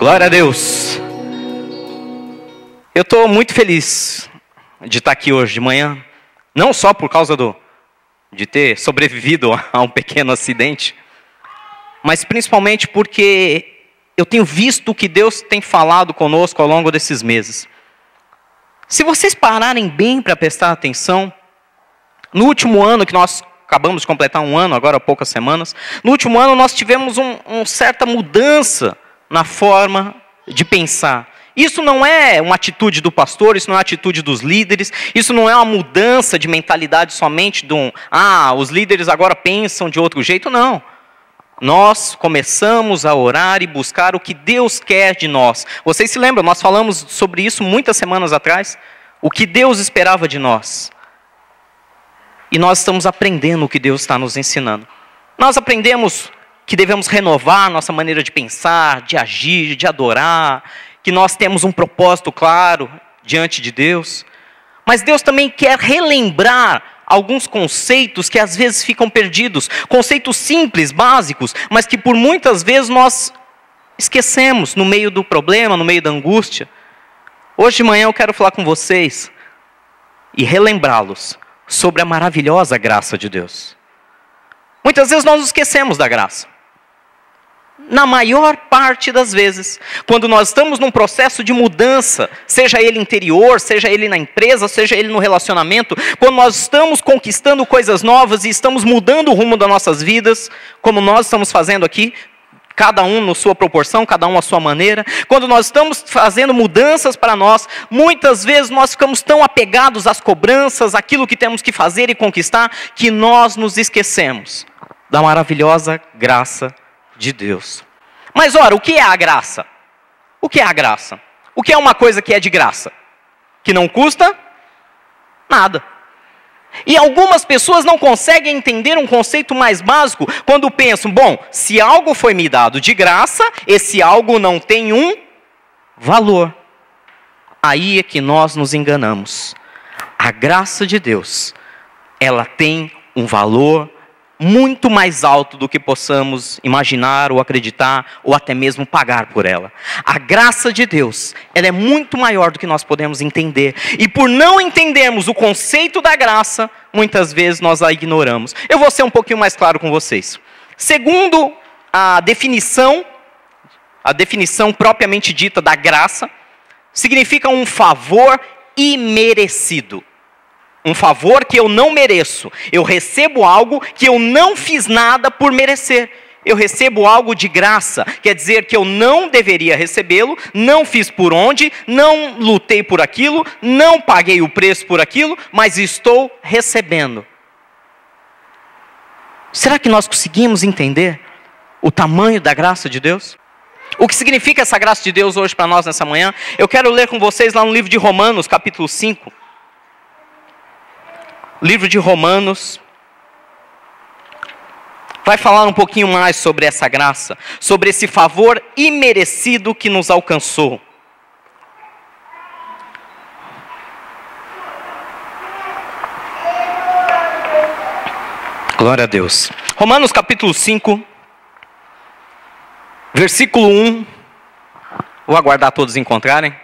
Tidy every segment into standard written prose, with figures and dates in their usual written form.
Glória a Deus. Eu estou muito feliz de estar aqui hoje de manhã, não só por causa de ter sobrevivido a um pequeno acidente, mas principalmente porque eu tenho visto o que Deus tem falado conosco ao longo desses meses. Se vocês pararem bem para prestar atenção, no último ano que nós acabamos de completar um ano, agora há poucas semanas, no último ano nós tivemos uma certa mudança na forma de pensar. Isso não é uma atitude do pastor, isso não é uma atitude dos líderes, isso não é uma mudança de mentalidade somente os líderes agora pensam de outro jeito, não. Nós começamos a orar e buscar o que Deus quer de nós. Vocês se lembram, nós falamos sobre isso muitas semanas atrás, o que Deus esperava de nós. E nós estamos aprendendo o que Deus está nos ensinando. Nós aprendemos que devemos renovar nossa maneira de pensar, de agir, de adorar, que nós temos um propósito claro diante de Deus. Mas Deus também quer relembrar alguns conceitos que às vezes ficam perdidos. Conceitos simples, básicos, mas que por muitas vezes nós esquecemos no meio do problema, no meio da angústia. Hoje de manhã eu quero falar com vocês e relembrá-los sobre a maravilhosa graça de Deus. Muitas vezes nós nos esquecemos da graça. Na maior parte das vezes, quando nós estamos num processo de mudança, seja ele interior, seja ele na empresa, seja ele no relacionamento, quando nós estamos conquistando coisas novas e estamos mudando o rumo das nossas vidas, como nós estamos fazendo aqui, cada um na sua proporção, cada um à sua maneira, quando nós estamos fazendo mudanças para nós, muitas vezes nós ficamos tão apegados às cobranças, àquilo que temos que fazer e conquistar, que nós nos esquecemos da maravilhosa graça de Deus. Mas ora, o que é a graça? O que é a graça? O que é uma coisa que é de graça? Que não custa nada. E algumas pessoas não conseguem entender um conceito mais básico quando pensam, bom, se algo foi me dado de graça, esse algo não tem um valor. Aí é que nós nos enganamos. A graça de Deus, ela tem um valor muito mais alto do que possamos imaginar ou acreditar ou até mesmo pagar por ela. A graça de Deus, ela é muito maior do que nós podemos entender. E por não entendermos o conceito da graça, muitas vezes nós a ignoramos. Eu vou ser um pouquinho mais claro com vocês. Segundo a definição propriamente dita da graça, significa um favor imerecido. Um favor que eu não mereço. Eu recebo algo que eu não fiz nada por merecer. Eu recebo algo de graça. Quer dizer que eu não deveria recebê-lo, não fiz por onde, não lutei por aquilo, não paguei o preço por aquilo, mas estou recebendo. Será que nós conseguimos entender o tamanho da graça de Deus? O que significa essa graça de Deus hoje para nós nessa manhã? Eu quero ler com vocês lá no livro de Romanos, capítulo 5. Livro de Romanos vai falar um pouquinho mais sobre essa graça, sobre esse favor imerecido que nos alcançou. Glória a Deus. Romanos capítulo 5, versículo 1. Vou aguardar todos encontrarem.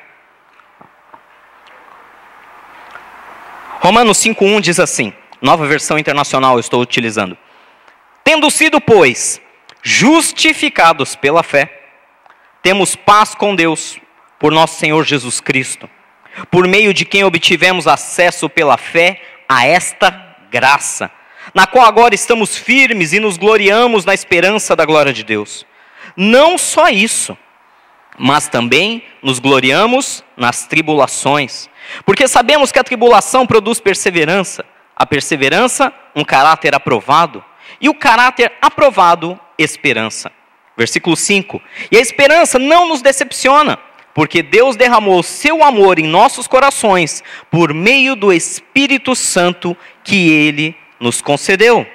Romanos 5,1 diz assim, nova versão internacional eu estou utilizando. Tendo sido, pois, justificados pela fé, temos paz com Deus, por nosso Senhor Jesus Cristo, por meio de quem obtivemos acesso pela fé a esta graça, na qual agora estamos firmes e nos gloriamos na esperança da glória de Deus. Não só isso, mas também nos gloriamos nas tribulações, porque sabemos que a tribulação produz perseverança, a perseverança, um caráter aprovado, e o caráter aprovado, esperança. Versículo 5, e a esperança não nos decepciona, porque Deus derramou o seu amor em nossos corações, por meio do Espírito Santo que Ele nos concedeu.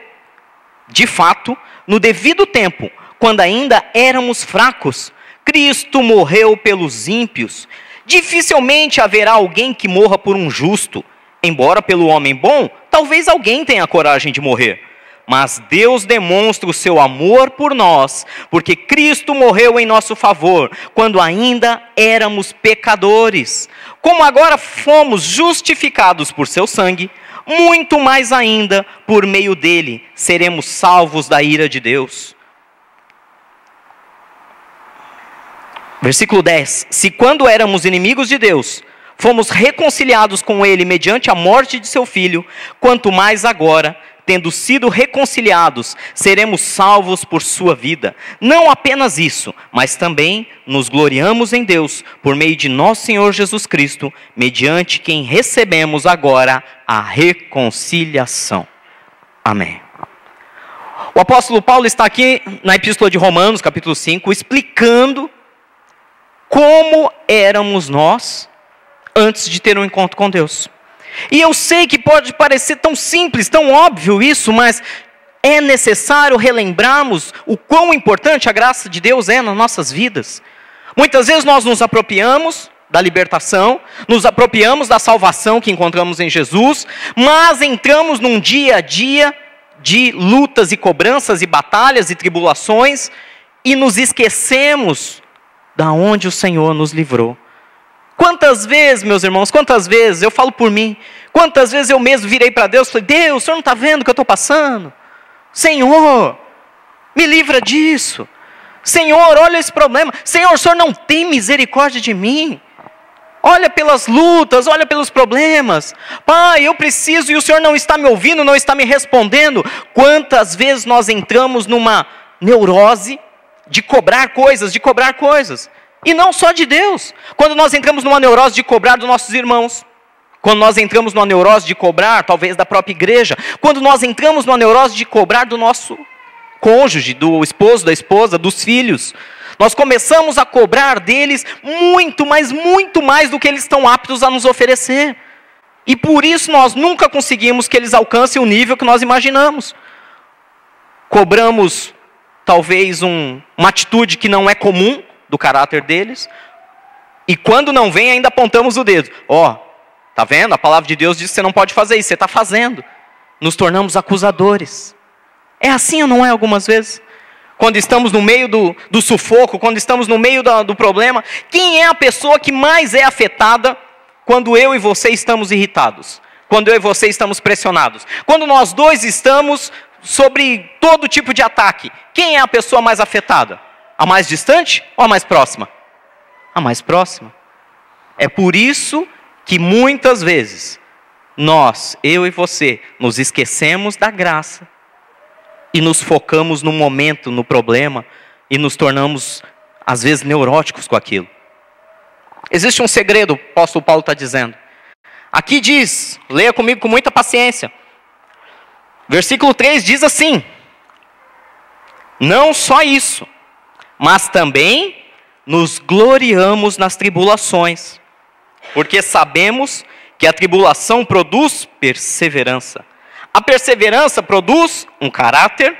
De fato, no devido tempo, quando ainda éramos fracos, Cristo morreu pelos ímpios. Dificilmente haverá alguém que morra por um justo, embora pelo homem bom, talvez alguém tenha coragem de morrer. Mas Deus demonstra o seu amor por nós, porque Cristo morreu em nosso favor, quando ainda éramos pecadores. Como agora fomos justificados por seu sangue, muito mais ainda, por meio dele, seremos salvos da ira de Deus. Versículo 10. Se quando éramos inimigos de Deus, fomos reconciliados com ele mediante a morte de seu filho, quanto mais agora, tendo sido reconciliados, seremos salvos por sua vida. Não apenas isso, mas também nos gloriamos em Deus, por meio de nosso Senhor Jesus Cristo, mediante quem recebemos agora a reconciliação. Amém. O apóstolo Paulo está aqui na Epístola de Romanos, capítulo 5, explicando como éramos nós antes de ter um encontro com Deus. E eu sei que pode parecer tão simples, tão óbvio isso, mas é necessário relembrarmos o quão importante a graça de Deus é nas nossas vidas. Muitas vezes nós nos apropriamos da libertação, nos apropriamos da salvação que encontramos em Jesus, mas entramos num dia a dia de lutas e cobranças e batalhas e tribulações e nos esquecemos da onde o Senhor nos livrou. Quantas vezes, meus irmãos, quantas vezes, eu falo por mim, quantas vezes eu mesmo virei para Deus e falei, Deus, o Senhor não está vendo o que eu estou passando? Senhor, me livra disso. Senhor, olha esse problema. Senhor, o Senhor não tem misericórdia de mim. Olha pelas lutas, olha pelos problemas. Pai, eu preciso e o Senhor não está me ouvindo, não está me respondendo. Quantas vezes nós entramos numa neurose de cobrar coisas. E não só de Deus. Quando nós entramos numa neurose de cobrar dos nossos irmãos. Quando nós entramos numa neurose de cobrar, talvez, da própria igreja. Quando nós entramos numa neurose de cobrar do nosso cônjuge, do esposo, da esposa, dos filhos. Nós começamos a cobrar deles muito, mas muito mais do que eles estão aptos a nos oferecer. E por isso nós nunca conseguimos que eles alcancem o nível que nós imaginamos. Cobramos, talvez, uma atitude que não é comum do caráter deles, e quando não vem ainda apontamos o dedo. Tá vendo? A palavra de Deus diz que você não pode fazer isso, você está fazendo. Nos tornamos acusadores. É assim ou não é algumas vezes? Quando estamos no meio do sufoco, quando estamos no meio do problema, quem é a pessoa que mais é afetada quando eu e você estamos irritados? Quando eu e você estamos pressionados? Quando nós dois estamos sobre todo tipo de ataque, quem é a pessoa mais afetada? A mais distante ou a mais próxima? A mais próxima. É por isso que muitas vezes nós, eu e você, nos esquecemos da graça e nos focamos no momento, no problema e nos tornamos, às vezes, neuróticos com aquilo. Existe um segredo, o apóstolo Paulo está dizendo. Aqui diz, leia comigo com muita paciência. Versículo 3 diz assim: não só isso, mas também nos gloriamos nas tribulações, porque sabemos que a tribulação produz perseverança. A perseverança produz um caráter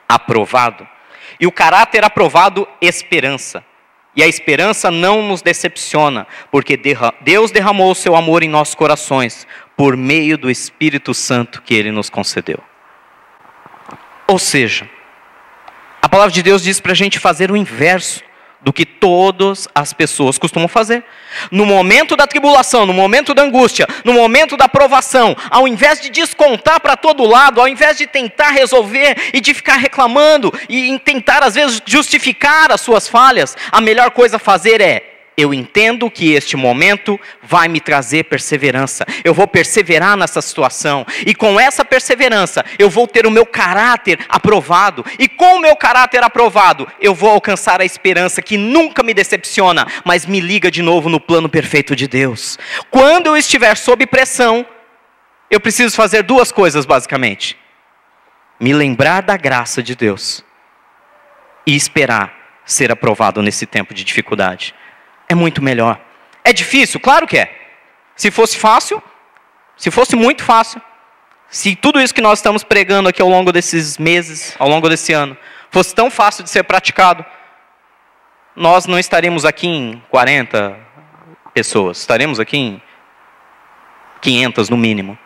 aprovado. E o caráter aprovado, esperança. E a esperança não nos decepciona, porque Deus derramou o seu amor em nossos corações, por meio do Espírito Santo que Ele nos concedeu. Ou seja, a palavra de Deus diz para a gente fazer o inverso do que todas as pessoas costumam fazer. No momento da tribulação, no momento da angústia, no momento da provação, ao invés de descontar para todo lado, ao invés de tentar resolver e de ficar reclamando e tentar às vezes justificar as suas falhas, a melhor coisa a fazer é: eu entendo que este momento vai me trazer perseverança. Eu vou perseverar nessa situação. E com essa perseverança, eu vou ter o meu caráter aprovado. E com o meu caráter aprovado, eu vou alcançar a esperança que nunca me decepciona, mas me liga de novo no plano perfeito de Deus. Quando eu estiver sob pressão, eu preciso fazer duas coisas basicamente: me lembrar da graça de Deus e esperar ser aprovado nesse tempo de dificuldade. É muito melhor. É difícil? Claro que é. Se fosse fácil, se fosse muito fácil, se tudo isso que nós estamos pregando aqui ao longo desses meses, ao longo desse ano, fosse tão fácil de ser praticado, nós não estaríamos aqui em 40 pessoas, estaremos aqui em 500 no mínimo.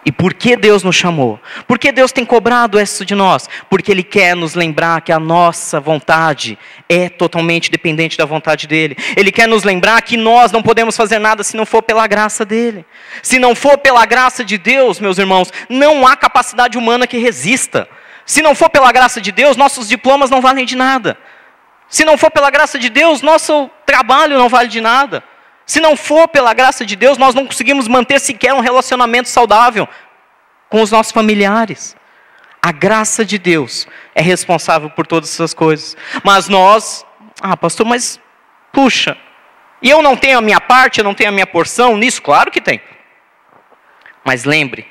E por que Deus nos chamou? Por que Deus tem cobrado isso de nós? Porque Ele quer nos lembrar que a nossa vontade é totalmente dependente da vontade dEle. Ele quer nos lembrar que nós não podemos fazer nada se não for pela graça dEle. Se não for pela graça de Deus, meus irmãos, não há capacidade humana que resista. Se não for pela graça de Deus, nossos diplomas não valem de nada. Se não for pela graça de Deus, nosso trabalho não vale de nada. Se não for pela graça de Deus, nós não conseguimos manter sequer um relacionamento saudável com os nossos familiares. A graça de Deus é responsável por todas essas coisas. Mas nós, pastor, mas puxa, e eu não tenho a minha parte, eu não tenho a minha porção nisso? Claro que tem. Mas lembre,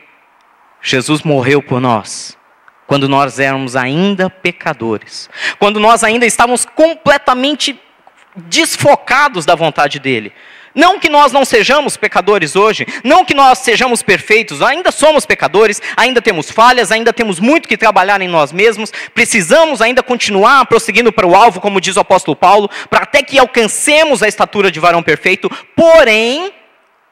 Jesus morreu por nós quando nós éramos ainda pecadores. Quando nós ainda estávamos completamente desfocados da vontade dEle. Não que nós não sejamos pecadores hoje, não que nós sejamos perfeitos, ainda somos pecadores, ainda temos falhas, ainda temos muito que trabalhar em nós mesmos, precisamos ainda continuar prosseguindo para o alvo, como diz o apóstolo Paulo, para até que alcancemos a estatura de varão perfeito. Porém,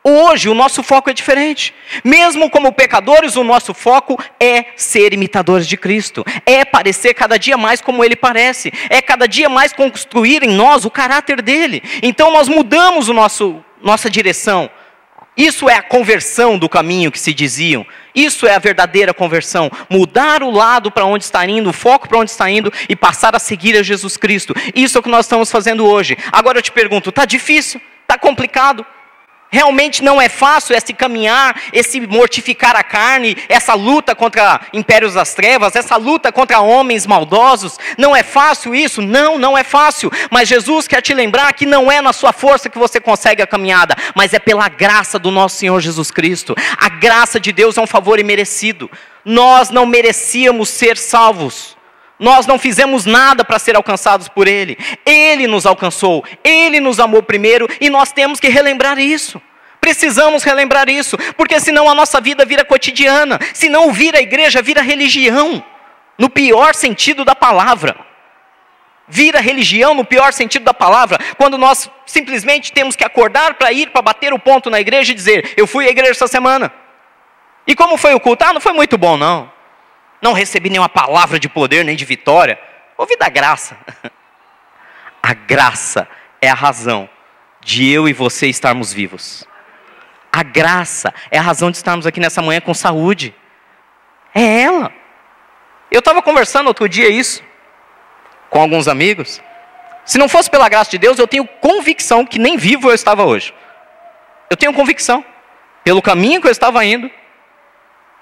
hoje o nosso foco é diferente. Mesmo como pecadores, o nosso foco é ser imitadores de Cristo. É parecer cada dia mais como Ele parece. É cada dia mais construir em nós o caráter dEle. Então nós mudamos nossa direção. Isso é a conversão do caminho que se diziam. Isso é a verdadeira conversão. Mudar o lado para onde está indo, o foco para onde está indo e passar a seguir a Jesus Cristo. Isso é o que nós estamos fazendo hoje. Agora eu te pergunto, está difícil? Está complicado? Realmente não é fácil esse caminhar, esse mortificar a carne, essa luta contra impérios das trevas, essa luta contra homens maldosos. Não é fácil isso? Não é fácil. Mas Jesus quer te lembrar que não é na sua força que você consegue a caminhada, mas é pela graça do nosso Senhor Jesus Cristo. A graça de Deus é um favor imerecido. Nós não merecíamos ser salvos. Nós não fizemos nada para ser alcançados por Ele. Ele nos alcançou, Ele nos amou primeiro e nós temos que relembrar isso. Precisamos relembrar isso, porque senão a nossa vida vira cotidiana, senão vir à igreja vira religião, no pior sentido da palavra. Vira religião no pior sentido da palavra, quando nós simplesmente temos que acordar para ir, para bater o ponto na igreja e dizer, eu fui à igreja essa semana. E como foi o culto? Não foi muito bom não. Não recebi nenhuma palavra de poder, nem de vitória. Ouvi da graça. A graça é a razão de eu e você estarmos vivos. A graça é a razão de estarmos aqui nessa manhã com saúde. É ela. Eu estava conversando outro dia isso, com alguns amigos. Se não fosse pela graça de Deus, eu tenho convicção que nem vivo eu estava hoje. Eu tenho convicção. Pelo caminho que eu estava indo,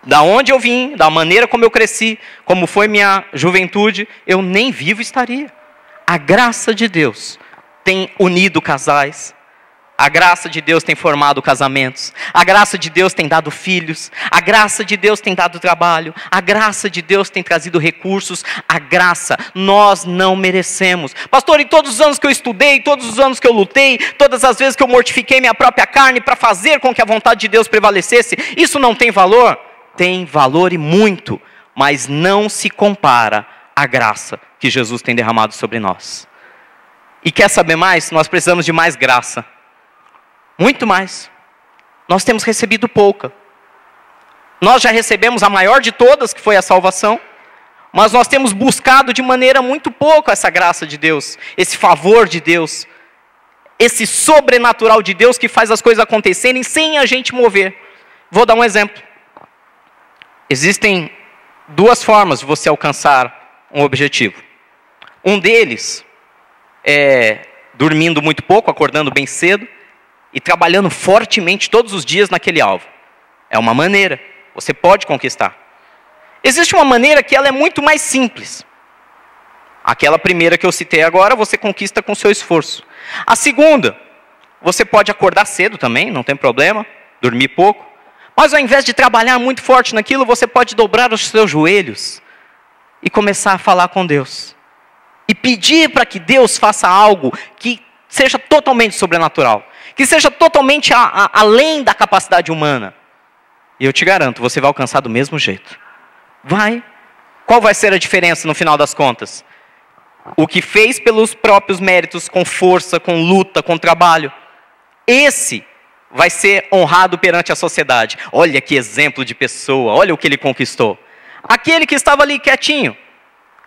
da onde eu vim, da maneira como eu cresci, como foi minha juventude, eu nem vivo estaria. A graça de Deus tem unido casais. A graça de Deus tem formado casamentos. A graça de Deus tem dado filhos. A graça de Deus tem dado trabalho. A graça de Deus tem trazido recursos. A graça, nós não merecemos. Pastor, em todos os anos que eu estudei, todos os anos que eu lutei, todas as vezes que eu mortifiquei minha própria carne para fazer com que a vontade de Deus prevalecesse, isso não tem valor? Tem valor e muito, mas não se compara à graça que Jesus tem derramado sobre nós. E quer saber mais? Nós precisamos de mais graça. Muito mais. Nós temos recebido pouca. Nós já recebemos a maior de todas, que foi a salvação, mas nós temos buscado de maneira muito pouco essa graça de Deus, esse favor de Deus, esse sobrenatural de Deus que faz as coisas acontecerem sem a gente mover. Vou dar um exemplo. Existem duas formas de você alcançar um objetivo. Um deles é dormindo muito pouco, acordando bem cedo e trabalhando fortemente todos os dias naquele alvo. É uma maneira, você pode conquistar. Existe uma maneira que ela é muito mais simples. Aquela primeira que eu citei agora, você conquista com seu esforço. A segunda, você pode acordar cedo também, não tem problema, dormir pouco. Mas ao invés de trabalhar muito forte naquilo, você pode dobrar os seus joelhos e começar a falar com Deus. E pedir para que Deus faça algo que seja totalmente sobrenatural. Que seja totalmente além da capacidade humana. E eu te garanto, você vai alcançar do mesmo jeito. Vai. Qual vai ser a diferença no final das contas? O que fez pelos próprios méritos, com força, com luta, com trabalho. Esse vai ser honrado perante a sociedade. Olha que exemplo de pessoa, olha o que ele conquistou. Aquele que estava ali quietinho,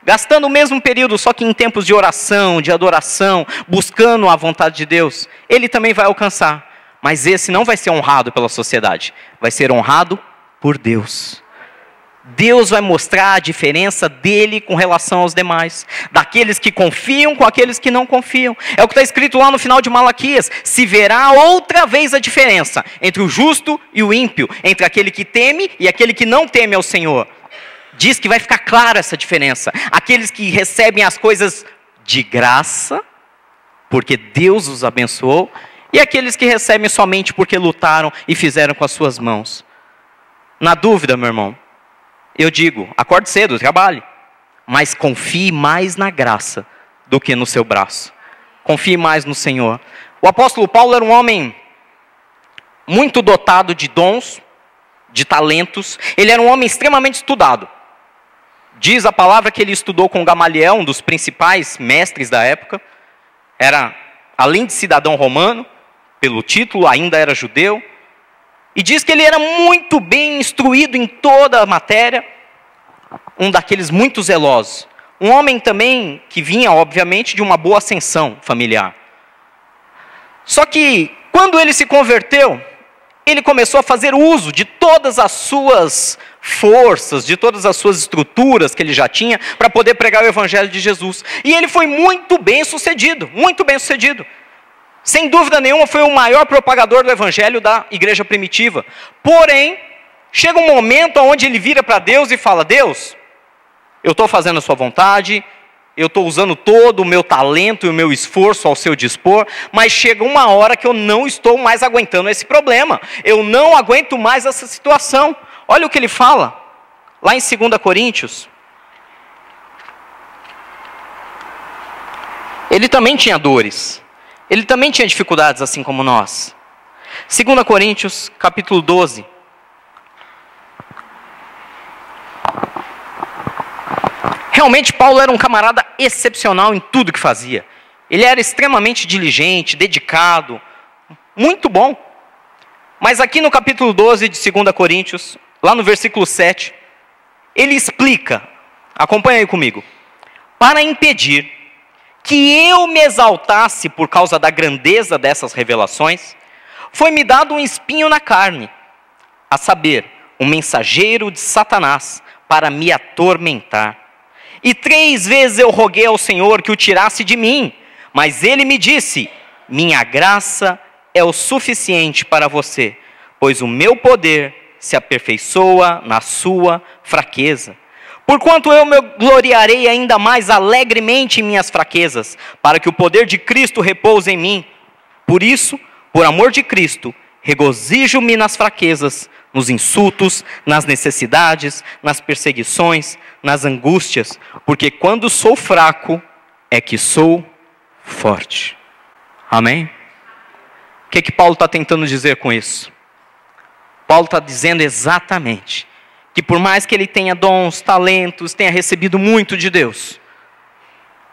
gastando o mesmo período, só que em tempos de oração, de adoração, buscando a vontade de Deus, ele também vai alcançar. Mas esse não vai ser honrado pela sociedade, vai ser honrado por Deus. Deus vai mostrar a diferença dele com relação aos demais, daqueles que confiam com aqueles que não confiam. É o que está escrito lá no final de Malaquias: se verá outra vez a diferença entre o justo e o ímpio, entre aquele que teme e aquele que não teme ao Senhor. Diz que vai ficar clara essa diferença. Aqueles que recebem as coisas de graça, porque Deus os abençoou, e aqueles que recebem somente porque lutaram e fizeram com as suas mãos. Na dúvida, meu irmão, eu digo, acorde cedo, trabalhe, mas confie mais na graça do que no seu braço. Confie mais no Senhor. O apóstolo Paulo era um homem muito dotado de dons, de talentos. Ele era um homem extremamente estudado. Diz a palavra que ele estudou com Gamaliel, um dos principais mestres da época. Era, além de cidadão romano, pelo título, ainda era judeu. E diz que ele era muito bem instruído em toda a matéria. Um daqueles muito zelosos. Um homem também que vinha, obviamente, de uma boa ascensão familiar. Só que, quando ele se converteu, ele começou a fazer uso de todas as suas forças, de todas as suas estruturas que ele já tinha, para poder pregar o Evangelho de Jesus. E ele foi muito bem sucedido, muito bem sucedido. Sem dúvida nenhuma, foi o maior propagador do Evangelho da igreja primitiva. Porém, chega um momento onde ele vira para Deus e fala: Deus, eu estou fazendo a sua vontade, eu estou usando todo o meu talento e o meu esforço ao seu dispor, mas chega uma hora que eu não estou mais aguentando esse problema. Eu não aguento mais essa situação. Olha o que ele fala, lá em 2 Coríntios. Ele também tinha dores. Ele também tinha dificuldades, assim como nós. 2 Coríntios, capítulo 12. Realmente, Paulo era um camarada excepcional em tudo que fazia. Ele era extremamente diligente, dedicado, muito bom. Mas aqui no capítulo 12 de 2 Coríntios, lá no versículo 7, ele explica, acompanha aí comigo: para impedir que eu me exaltasse por causa da grandeza dessas revelações, foi-me dado um espinho na carne, a saber, um mensageiro de Satanás, para me atormentar. E 3 vezes eu roguei ao Senhor que o tirasse de mim, mas ele me disse: minha graça é o suficiente para você, pois o meu poder se aperfeiçoa na sua fraqueza. Porquanto eu me gloriarei ainda mais alegremente em minhas fraquezas, para que o poder de Cristo repouse em mim. Por isso, por amor de Cristo, regozijo-me nas fraquezas, nos insultos, nas necessidades, nas perseguições, nas angústias, porque quando sou fraco, é que sou forte. Amém? O que Paulo está tentando dizer com isso? Paulo está dizendo exatamente que por mais que ele tenha dons, talentos, tenha recebido muito de Deus,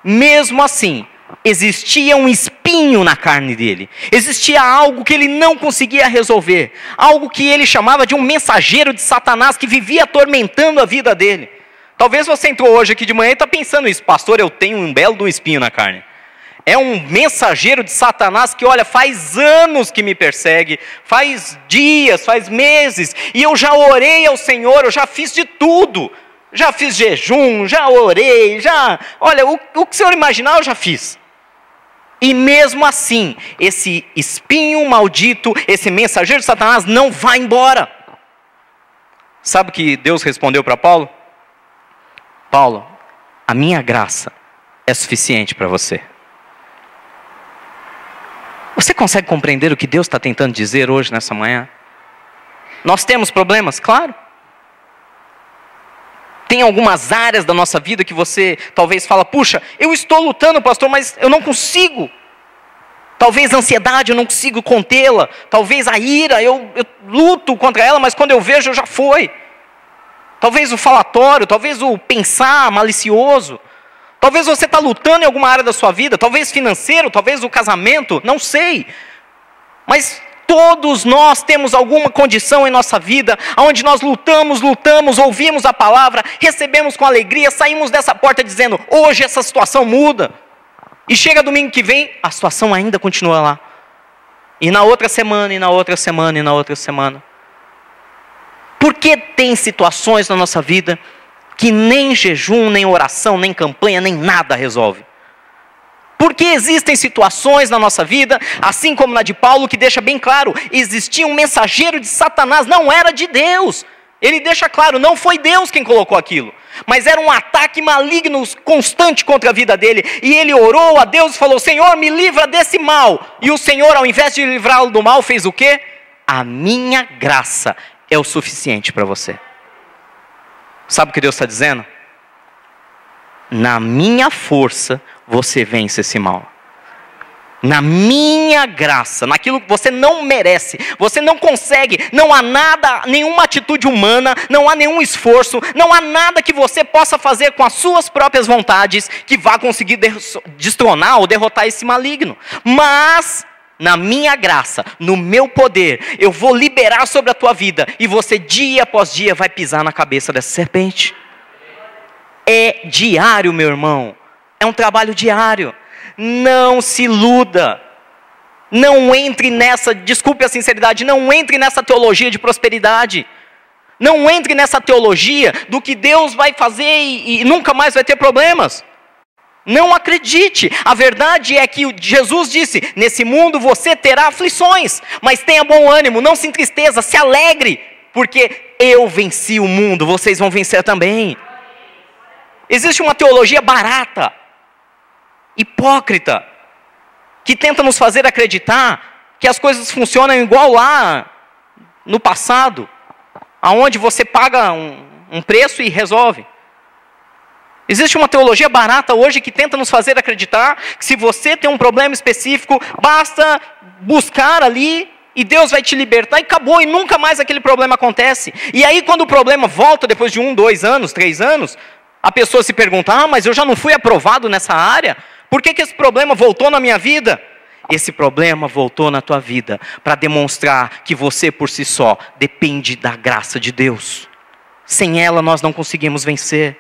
mesmo assim, existia um espinho na carne dele. Existia algo que ele não conseguia resolver. Algo que ele chamava de um mensageiro de Satanás que vivia atormentando a vida dele. Talvez você entrou hoje aqui de manhã e está pensando isso: pastor, eu tenho um belo espinho na carne. É um mensageiro de Satanás que, olha, faz anos que me persegue, faz dias, faz meses, e eu já orei ao Senhor, eu já fiz de tudo. Já fiz jejum, já orei, olha, o que o Senhor imaginar eu já fiz. E mesmo assim, esse espinho maldito, esse mensageiro de Satanás não vai embora. Sabe o que Deus respondeu para Paulo? Paulo, a minha graça é suficiente para você. Você consegue compreender o que Deus está tentando dizer hoje, nessa manhã? Nós temos problemas, claro. Tem algumas áreas da nossa vida que você talvez fala: puxa, eu estou lutando, pastor, mas eu não consigo. Talvez a ansiedade eu não consigo contê-la. Talvez a ira, eu luto contra ela, mas quando eu vejo, já foi. Talvez o falatório, talvez o pensar malicioso. Talvez você está lutando em alguma área da sua vida, talvez financeiro, talvez o casamento, não sei. Mas Todos nós temos alguma condição em nossa vida, onde nós lutamos, ouvimos a palavra, recebemos com alegria, saímos dessa porta dizendo, hoje essa situação muda. E chega domingo que vem, a situação ainda continua lá. E na outra semana, e na outra semana, e na outra semana. Por que tem situações na nossa vida que nem jejum, nem oração, nem campanha, nem nada resolve? Porque existem situações na nossa vida, assim como na de Paulo, que deixa bem claro, existia um mensageiro de Satanás, não era de Deus. Ele deixa claro, não foi Deus quem colocou aquilo, mas era um ataque maligno constante contra a vida dele. E ele orou a Deus e falou, Senhor, me livra desse mal. E o Senhor, ao invés de livrá-lo do mal, fez o quê? A minha graça é o suficiente para você. Sabe o que Deus está dizendo? Na minha força, você vence esse mal. Na minha graça, naquilo que você não merece, você não consegue, não há nada, nenhuma atitude humana, não há nenhum esforço, não há nada que você possa fazer com as suas próprias vontades que vá conseguir destronar ou derrotar esse maligno. Mas, na minha graça, no meu poder, eu vou liberar sobre a tua vida e você dia após dia vai pisar na cabeça dessa serpente. É diário, meu irmão. É um trabalho diário. Não se iluda. Não entre nessa, desculpe a sinceridade, não entre nessa teologia de prosperidade. Não entre nessa teologia do que Deus vai fazer e nunca mais vai ter problemas. Não acredite. A verdade é que Jesus disse, nesse mundo você terá aflições, mas tenha bom ânimo, não se entristeça, se alegre, porque eu venci o mundo, vocês vão vencer também. Existe uma teologia barata, hipócrita, que tenta nos fazer acreditar que as coisas funcionam igual lá no passado, aonde você paga um preço e resolve. Existe uma teologia barata hoje que tenta nos fazer acreditar que se você tem um problema específico, basta buscar ali e Deus vai te libertar e acabou, e nunca mais aquele problema acontece. E aí quando o problema volta depois de 1, 2 anos, 3 anos, a pessoa se pergunta, mas eu já não fui aprovado nessa área? Por que esse problema voltou na minha vida? Esse problema voltou na tua vida para demonstrar que você por si só depende da graça de Deus. Sem ela nós não conseguimos vencer.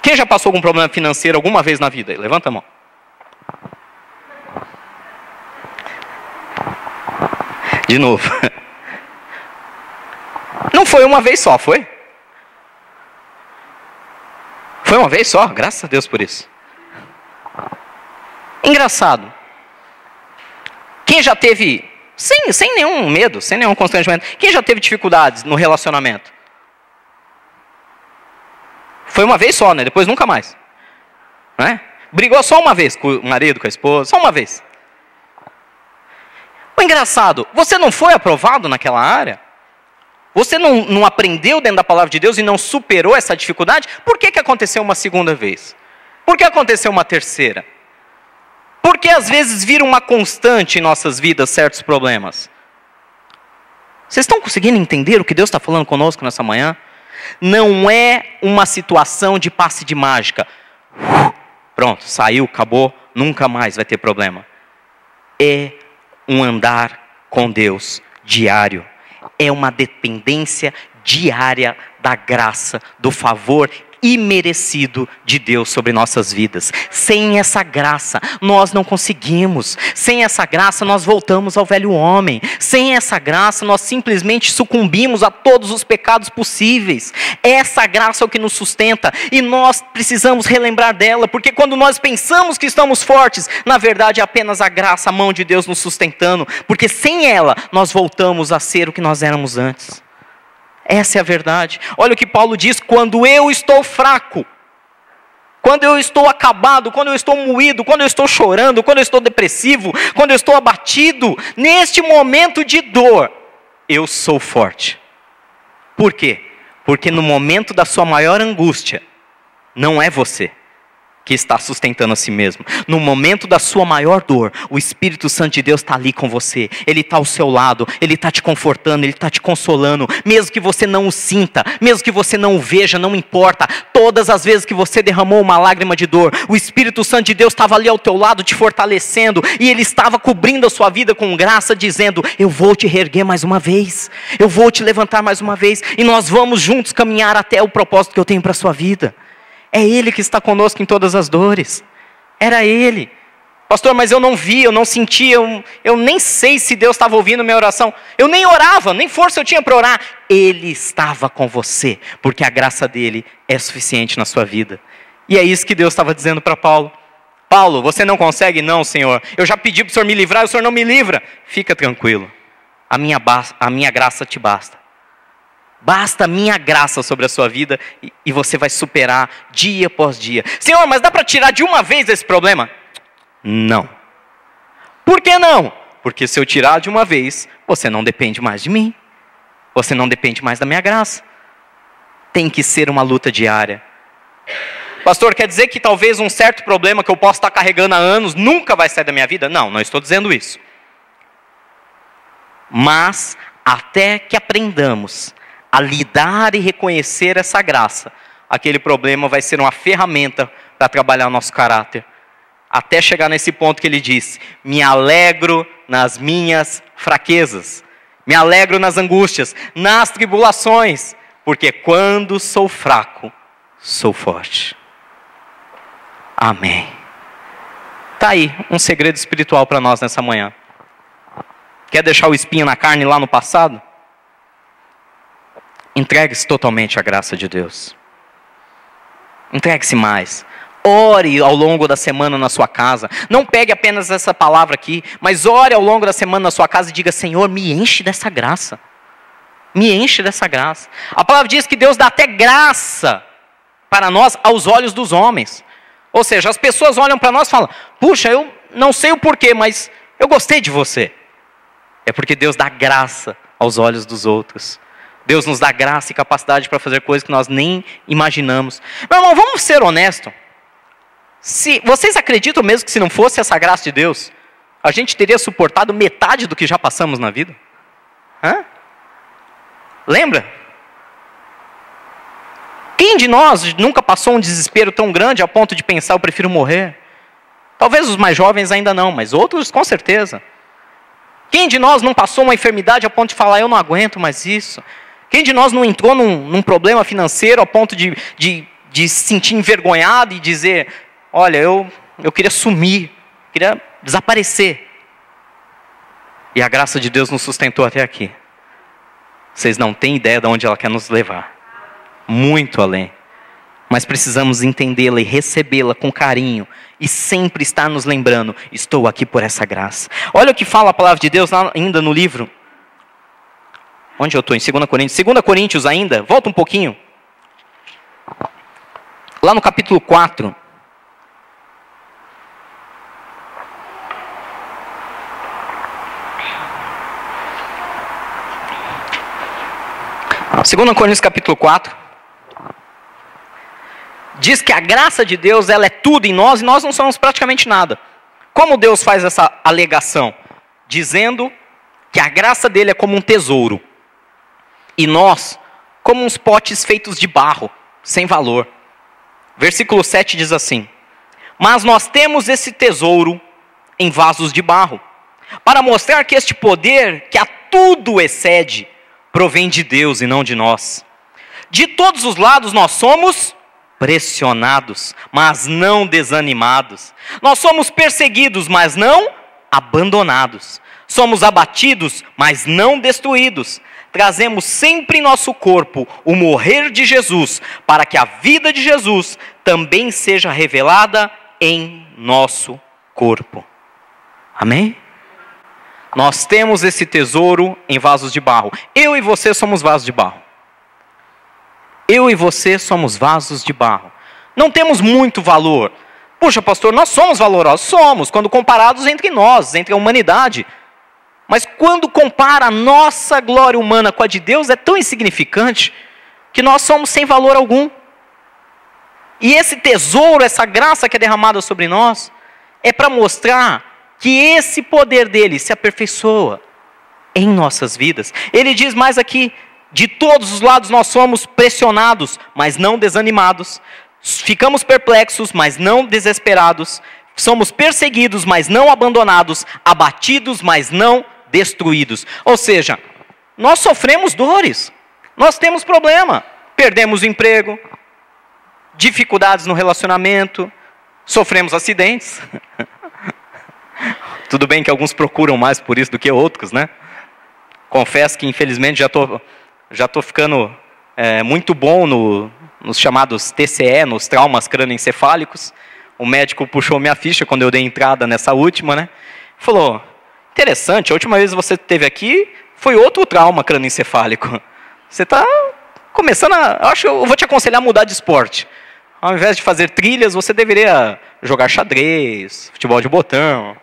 Quem já passou algum problema financeiro alguma vez na vida? Levanta a mão. De novo. Não foi uma vez só, foi? Foi uma vez só, graças a Deus por isso. Engraçado. Quem já teve, sem nenhum medo, sem nenhum constrangimento, quem já teve dificuldades no relacionamento? Foi uma vez só, né? Depois nunca mais. Não é? Brigou só uma vez com o marido, com a esposa, só uma vez. O engraçado, você não foi aprovado naquela área? Você não aprendeu dentro da palavra de Deus e não superou essa dificuldade? Por que aconteceu uma segunda vez? Por que aconteceu uma terceira? Porque às vezes vira uma constante em nossas vidas certos problemas. Vocês estão conseguindo entender o que Deus está falando conosco nessa manhã? Não é uma situação de passe de mágica. Pronto, saiu, acabou, nunca mais vai ter problema. É um andar com Deus diário. É uma dependência diária da graça, do favor imerecido de Deus sobre nossas vidas. Sem essa graça, nós não conseguimos. Sem essa graça, nós voltamos ao velho homem. Sem essa graça, nós simplesmente sucumbimos a todos os pecados possíveis. Essa graça é o que nos sustenta e nós precisamos relembrar dela, porque quando nós pensamos que estamos fortes, na verdade é apenas a graça, a mão de Deus nos sustentando, porque sem ela, nós voltamos a ser o que nós éramos antes. Essa é a verdade. Olha o que Paulo diz, quando eu estou fraco, quando eu estou acabado, quando eu estou moído, quando eu estou chorando, quando eu estou depressivo, quando eu estou abatido, neste momento de dor, eu sou forte. Por quê? Porque no momento da sua maior angústia, não é você, que está sustentando a si mesmo. No momento da sua maior dor, o Espírito Santo de Deus está ali com você. Ele está ao seu lado, Ele está te confortando, Ele está te consolando. Mesmo que você não o sinta, mesmo que você não o veja, não importa. Todas as vezes que você derramou uma lágrima de dor, o Espírito Santo de Deus estava ali ao teu lado, te fortalecendo. E Ele estava cobrindo a sua vida com graça, dizendo: eu vou te reerguer mais uma vez. Eu vou te levantar mais uma vez. E nós vamos juntos caminhar até o propósito que eu tenho para a sua vida. É Ele que está conosco em todas as dores. Era Ele. Pastor, mas eu não vi, eu não senti, eu nem sei se Deus estava ouvindo minha oração. Eu nem orava, nem força eu tinha para orar. Ele estava com você, porque a graça dEle é suficiente na sua vida. E é isso que Deus estava dizendo para Paulo. Paulo, você não consegue? Não, Senhor. Eu já pedi para o Senhor me livrar, o Senhor não me livra. Fica tranquilo. A minha graça te basta. Basta a minha graça sobre a sua vida e você vai superar dia após dia. Senhor, mas dá para tirar de uma vez esse problema? Não. Por que não? Porque se eu tirar de uma vez, você não depende mais de mim. Você não depende mais da minha graça. Tem que ser uma luta diária. Pastor, quer dizer que talvez um certo problema que eu posso estar carregando há anos nunca vai sair da minha vida? Não, não estou dizendo isso. Mas até que aprendamos a lidar e reconhecer essa graça, aquele problema vai ser uma ferramenta para trabalhar o nosso caráter. Até chegar nesse ponto que ele diz: me alegro nas minhas fraquezas, me alegro nas angústias, nas tribulações, porque quando sou fraco, sou forte. Amém. Está aí um segredo espiritual para nós nessa manhã. Quer deixar o espinho na carne lá no passado? Entregue-se totalmente à graça de Deus. Entregue-se mais. Ore ao longo da semana na sua casa. Não pegue apenas essa palavra aqui, mas ore ao longo da semana na sua casa e diga: Senhor, me enche dessa graça. Me enche dessa graça. A palavra diz que Deus dá até graça para nós aos olhos dos homens. Ou seja, as pessoas olham para nós e falam: puxa, eu não sei o porquê, mas eu gostei de você. É porque Deus dá graça aos olhos dos outros. Deus nos dá graça e capacidade para fazer coisas que nós nem imaginamos. Meu irmão, vamos ser honestos. Vocês acreditam mesmo que se não fosse essa graça de Deus, a gente teria suportado metade do que já passamos na vida? Hã? Lembra? Quem de nós nunca passou um desespero tão grande a ponto de pensar: eu prefiro morrer? Talvez os mais jovens ainda não, mas outros com certeza. Quem de nós não passou uma enfermidade a ponto de falar: eu não aguento mais isso? Quem de nós não entrou num problema financeiro a ponto de se sentir envergonhado e dizer: olha, eu queria sumir, queria desaparecer. E a graça de Deus nos sustentou até aqui. Vocês não têm ideia de onde ela quer nos levar. Muito além. Mas precisamos entendê-la e recebê-la com carinho. E sempre estar nos lembrando: estou aqui por essa graça. Olha o que fala a palavra de Deus lá ainda no livro. Onde eu estou? Em 2 Coríntios. 2 Coríntios ainda. Volta um pouquinho. Lá no capítulo 4. Segundo Coríntios capítulo 4, diz que a graça de Deus, ela é tudo em nós e nós não somos praticamente nada. Como Deus faz essa alegação? Dizendo que a graça dele é como um tesouro e nós como uns potes feitos de barro, sem valor. Versículo 7 diz assim: mas nós temos esse tesouro em vasos de barro, para mostrar que este poder, que a tudo excede, provém de Deus e não de nós. De todos os lados nós somos pressionados, mas não desanimados. Nós somos perseguidos, mas não abandonados. Somos abatidos, mas não destruídos. Trazemos sempre em nosso corpo o morrer de Jesus, para que a vida de Jesus também seja revelada em nosso corpo. Amém? Nós temos esse tesouro em vasos de barro. Eu e você somos vasos de barro. Eu e você somos vasos de barro. Não temos muito valor. Puxa, pastor, nós somos valorosos. Somos, quando comparados entre nós, entre a humanidade. Mas quando compara a nossa glória humana com a de Deus, é tão insignificante que nós somos sem valor algum. E esse tesouro, essa graça que é derramada sobre nós, é para mostrar que esse poder dele se aperfeiçoa em nossas vidas. Ele diz mais aqui: de todos os lados nós somos pressionados, mas não desanimados. Ficamos perplexos, mas não desesperados. Somos perseguidos, mas não abandonados. Abatidos, mas não destruídos. Ou seja, nós sofremos dores. Nós temos problema. Perdemos o emprego, dificuldades no relacionamento, sofremos acidentes. Tudo bem que alguns procuram mais por isso do que outros, né? Confesso que infelizmente já tô ficando muito bom nos chamados TCE, nos traumas crânioencefálicos. O médico puxou minha ficha quando eu dei entrada nessa última, né? Falou: interessante, a última vez que você esteve aqui foi outro trauma crânioencefálico. Você está começando eu acho que eu vou te aconselhar a mudar de esporte. Ao invés de fazer trilhas, você deveria jogar xadrez, futebol de botão.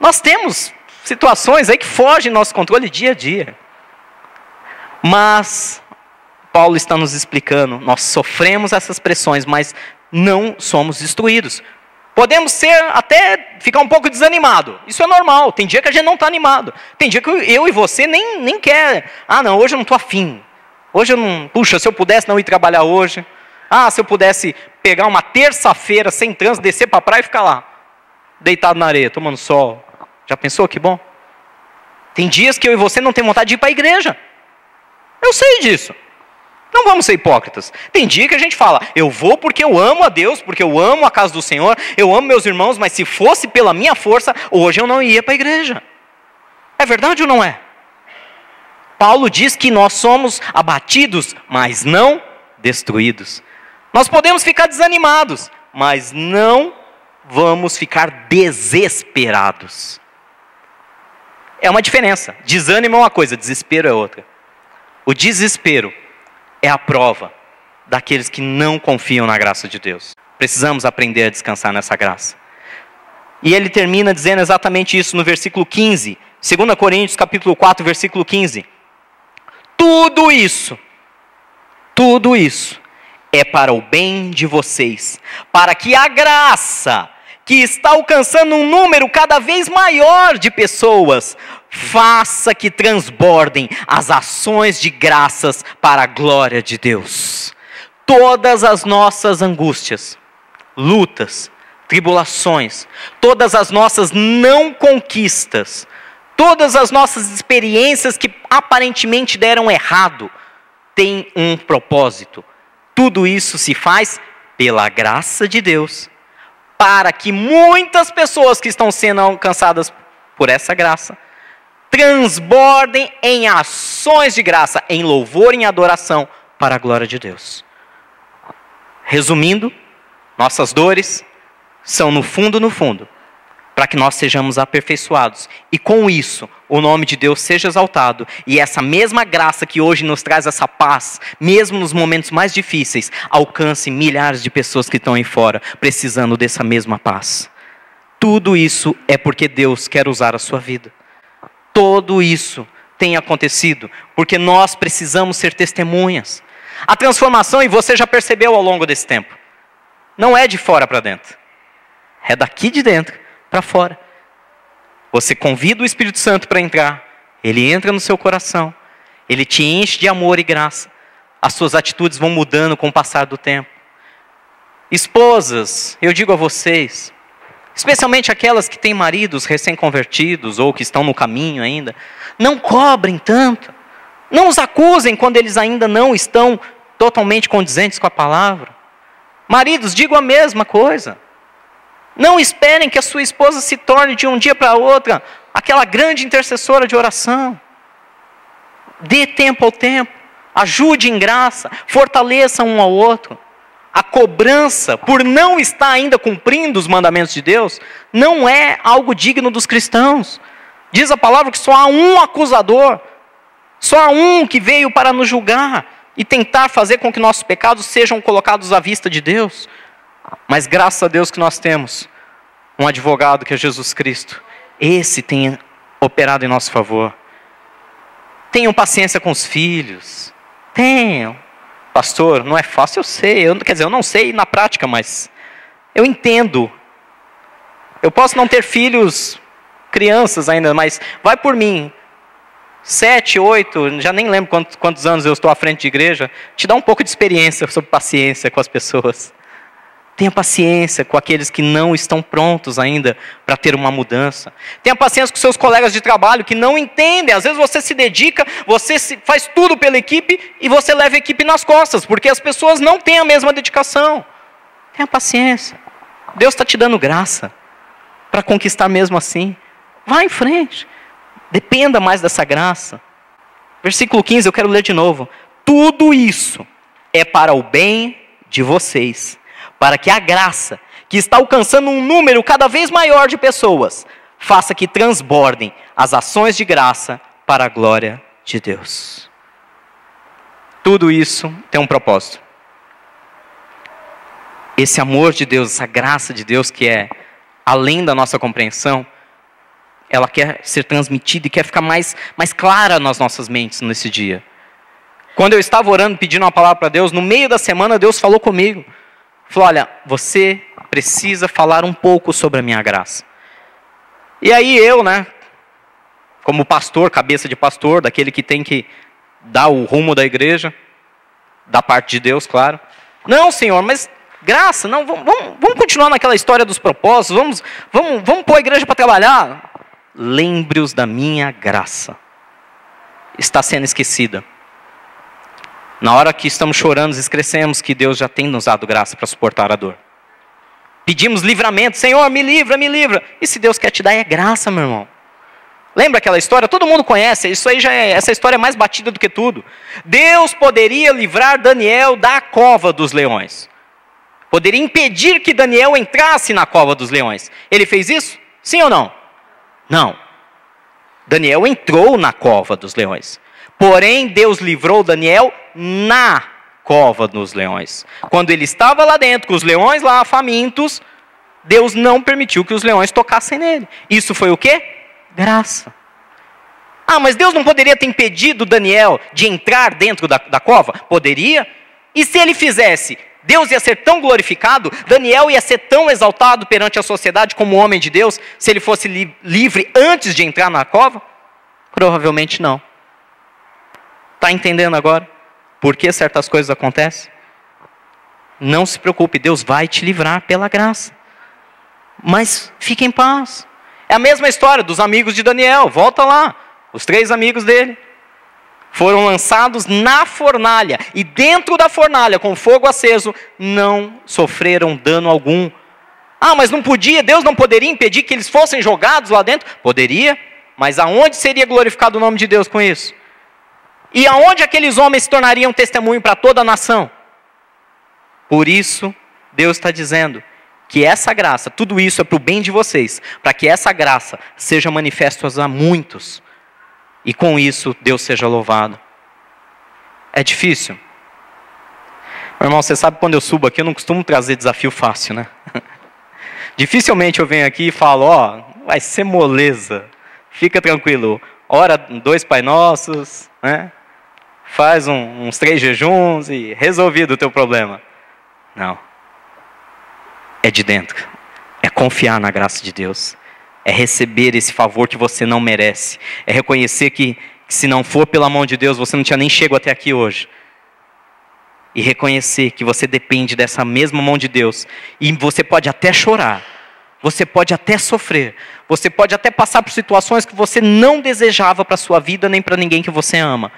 Nós temos situações aí que fogem do nosso controle dia a dia. Mas Paulo está nos explicando, nós sofremos essas pressões, mas não somos destruídos. Podemos até ficar um pouco desanimado. Isso é normal. Tem dia que a gente não está animado. Tem dia que eu e você nem quer. Ah, não, hoje eu não estou afim. Hoje eu não... Puxa, se eu pudesse não ir trabalhar hoje. Ah, se eu pudesse pegar uma terça-feira sem trânsito, descer para a praia e ficar lá, deitado na areia, tomando sol. Já pensou que bom? Tem dias que eu e você não tem vontade de ir para a igreja. Eu sei disso. Não vamos ser hipócritas. Tem dia que a gente fala: eu vou porque eu amo a Deus, porque eu amo a casa do Senhor, eu amo meus irmãos, mas se fosse pela minha força, hoje eu não ia para a igreja. É verdade ou não é? Paulo diz que nós somos abatidos, mas não destruídos. Nós podemos ficar desanimados, mas não vamos ficar desesperados. É uma diferença. Desânimo é uma coisa, desespero é outra. O desespero é a prova daqueles que não confiam na graça de Deus. Precisamos aprender a descansar nessa graça. E ele termina dizendo exatamente isso no versículo 15. 2 Coríntios capítulo 4, versículo 15. Tudo isso é para o bem de vocês, para que a graça que está alcançando um número cada vez maior de pessoas, faça que transbordem as ações de graças para a glória de Deus. Todas as nossas angústias, lutas, tribulações, todas as nossas não conquistas, todas as nossas experiências que aparentemente deram errado, têm um propósito. Tudo isso se faz pela graça de Deus, para que muitas pessoas que estão sendo alcançadas por essa graça transbordem em ações de graça, em louvor e em adoração para a glória de Deus. Resumindo, nossas dores são no fundo, para que nós sejamos aperfeiçoados. E com isso, o nome de Deus seja exaltado. E essa mesma graça que hoje nos traz essa paz, mesmo nos momentos mais difíceis, alcance milhares de pessoas que estão aí fora, precisando dessa mesma paz. Tudo isso é porque Deus quer usar a sua vida. Tudo isso tem acontecido porque nós precisamos ser testemunhas. A transformação, e você já percebeu ao longo desse tempo, não é de fora para dentro. É daqui de dentro para fora. Você convida o Espírito Santo para entrar. Ele entra no seu coração. Ele te enche de amor e graça. As suas atitudes vão mudando com o passar do tempo. Esposas, eu digo a vocês, especialmente aquelas que têm maridos recém-convertidos ou que estão no caminho ainda, não cobrem tanto. Não os acusem quando eles ainda não estão totalmente condizentes com a palavra. Maridos, digo a mesma coisa. Não esperem que a sua esposa se torne de um dia para outro aquela grande intercessora de oração. Dê tempo ao tempo. Ajude em graça. Fortaleça um ao outro. A cobrança por não estar ainda cumprindo os mandamentos de Deus não é algo digno dos cristãos. Diz a palavra que só há um acusador. Só há um que veio para nos julgar e tentar fazer com que nossos pecados sejam colocados à vista de Deus. Mas graças a Deus que nós temos um advogado que é Jesus Cristo. Esse tem operado em nosso favor. Tenham paciência com os filhos. Tenham. Pastor, não é fácil, eu sei. Quer dizer, eu não sei na prática, mas eu entendo. Eu posso não ter filhos, crianças ainda, mas vai por mim. 7, 8, já nem lembro quantos anos eu estou à frente de igreja. Te dá um pouco de experiência sobre paciência com as pessoas. Tenha paciência com aqueles que não estão prontos ainda para ter uma mudança. Tenha paciência com seus colegas de trabalho que não entendem. Às vezes você se dedica, faz tudo pela equipe e você leva a equipe nas costas, porque as pessoas não têm a mesma dedicação. Tenha paciência. Deus está te dando graça para conquistar mesmo assim. Vá em frente. Dependa mais dessa graça. Versículo 15, eu quero ler de novo. Tudo isso é para o bem de vocês, para que a graça, que está alcançando um número cada vez maior de pessoas, faça que transbordem as ações de graça para a glória de Deus. Tudo isso tem um propósito. Esse amor de Deus, essa graça de Deus que é além da nossa compreensão, ela quer ser transmitida e quer ficar mais clara nas nossas mentes nesse dia. Quando eu estava orando, pedindo uma palavra para Deus, no meio da semana Deus falou comigo. Falou, olha, você precisa falar um pouco sobre a minha graça. E aí eu, como pastor, cabeça de pastor, daquele que tem que dar o rumo da igreja, da parte de Deus, claro. Não, Senhor, mas graça, não, vamos continuar naquela história dos propósitos, vamos pôr a igreja para trabalhar. Lembre-os da minha graça. Está sendo esquecida. Na hora que estamos chorando, esquecemos que Deus já tem nos dado graça para suportar a dor. Pedimos livramento, Senhor, me livra, me livra. E se Deus quer te dar, é graça, meu irmão. Lembra aquela história? Todo mundo conhece, essa história é mais batida do que tudo. Deus poderia livrar Daniel da cova dos leões. Poderia impedir que Daniel entrasse na cova dos leões. Ele fez isso? Sim ou não? Não. Daniel entrou na cova dos leões. Porém, Deus livrou Daniel na cova dos leões. Quando ele estava lá dentro, com os leões lá famintos, Deus não permitiu que os leões tocassem nele. Isso foi o quê? Graça. Ah, mas Deus não poderia ter impedido Daniel de entrar dentro da cova? Poderia. E se ele fizesse, Deus ia ser tão glorificado, Daniel ia ser tão exaltado perante a sociedade como homem de Deus, se ele fosse livre antes de entrar na cova? Provavelmente não. Está entendendo agora por que certas coisas acontecem? Não se preocupe, Deus vai te livrar pela graça. Mas fique em paz. É a mesma história dos amigos de Daniel, volta lá. Os 3 amigos dele foram lançados na fornalha. E dentro da fornalha, com fogo aceso, não sofreram dano algum. Ah, mas não podia, Deus não poderia impedir que eles fossem jogados lá dentro? Poderia, mas aonde seria glorificado o nome de Deus com isso? E aonde aqueles homens se tornariam testemunho para toda a nação? Por isso, Deus está dizendo que essa graça, tudo isso é para o bem de vocês, para que essa graça seja manifesta a muitos. E com isso, Deus seja louvado. É difícil? Meu irmão, você sabe quando eu subo aqui, eu não costumo trazer desafio fácil, né? Dificilmente eu venho aqui e falo, vai ser moleza. Fica tranquilo. Ora 2 Pai Nossos, faz uns 3 jejuns e resolvido o teu problema. Não. É de dentro. É confiar na graça de Deus. É receber esse favor que você não merece. É reconhecer que se não for pela mão de Deus, você não tinha nem chegado até aqui hoje. E reconhecer que você depende dessa mesma mão de Deus. E você pode até chorar. Você pode até sofrer. Você pode até passar por situações que você não desejava para a sua vida, nem para ninguém que você ama.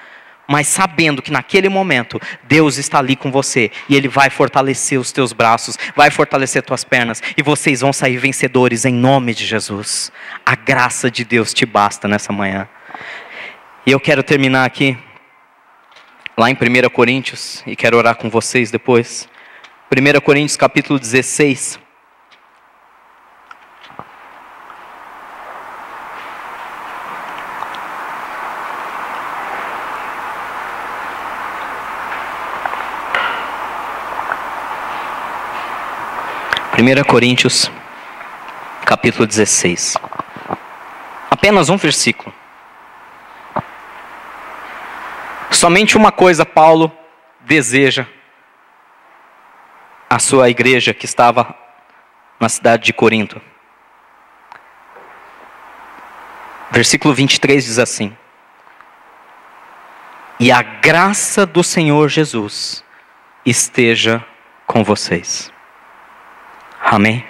Mas sabendo que naquele momento, Deus está ali com você. E Ele vai fortalecer os teus braços, vai fortalecer tuas pernas. E vocês vão sair vencedores em nome de Jesus. A graça de Deus te basta nessa manhã. E eu quero terminar aqui, lá em 1 Coríntios, e quero orar com vocês depois. 1 Coríntios capítulo 16. Primeira Coríntios, capítulo 16. Apenas um versículo. Somente uma coisa Paulo deseja a sua igreja que estava na cidade de Corinto. Versículo 23 diz assim: e a graça do Senhor Jesus esteja com vocês. Amém?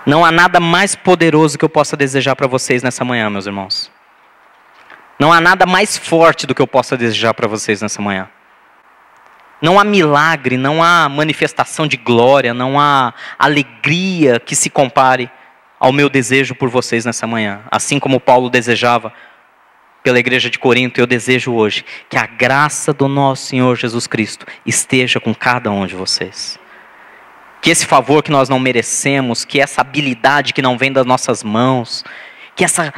Não há nada mais poderoso que eu possa desejar para vocês nessa manhã, meus irmãos. Não há nada mais forte do que eu possa desejar para vocês nessa manhã. Não há milagre, não há manifestação de glória, não há alegria que se compare ao meu desejo por vocês nessa manhã. Assim como Paulo desejava pela igreja de Corinto, eu desejo hoje que a graça do nosso Senhor Jesus Cristo esteja com cada um de vocês. Que esse favor que nós não merecemos, que essa habilidade que não vem das nossas mãos, que essa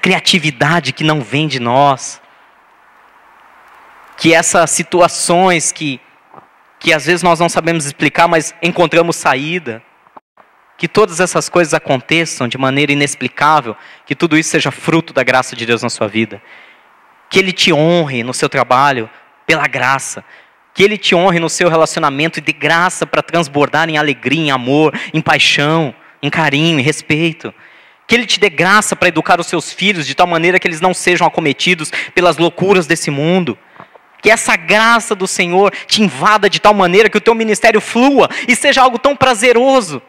criatividade que não vem de nós, que essas situações que às vezes nós não sabemos explicar, mas encontramos saída, que todas essas coisas aconteçam de maneira inexplicável, que tudo isso seja fruto da graça de Deus na sua vida. Que Ele te honre no seu trabalho pela graça. Que Ele te honre no seu relacionamento e dê graça para transbordar em alegria, em amor, em paixão, em carinho, em respeito. Que Ele te dê graça para educar os seus filhos de tal maneira que eles não sejam acometidos pelas loucuras desse mundo. Que essa graça do Senhor te invada de tal maneira que o teu ministério flua e seja algo tão prazeroso.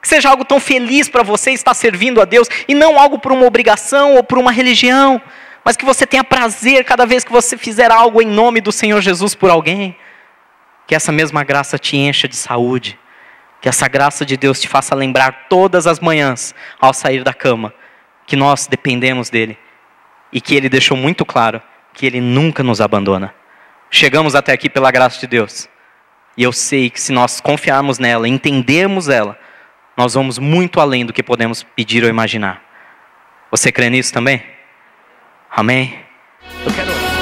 Que seja algo tão feliz para você estar servindo a Deus e não algo por uma obrigação ou por uma religião. Mas que você tenha prazer cada vez que você fizer algo em nome do Senhor Jesus por alguém. Que essa mesma graça te encha de saúde. Que essa graça de Deus te faça lembrar todas as manhãs, ao sair da cama, que nós dependemos dEle. E que Ele deixou muito claro que Ele nunca nos abandona. Chegamos até aqui pela graça de Deus. E eu sei que se nós confiarmos nela, entendermos ela, nós vamos muito além do que podemos pedir ou imaginar. Você crê nisso também? Amém? Eu quero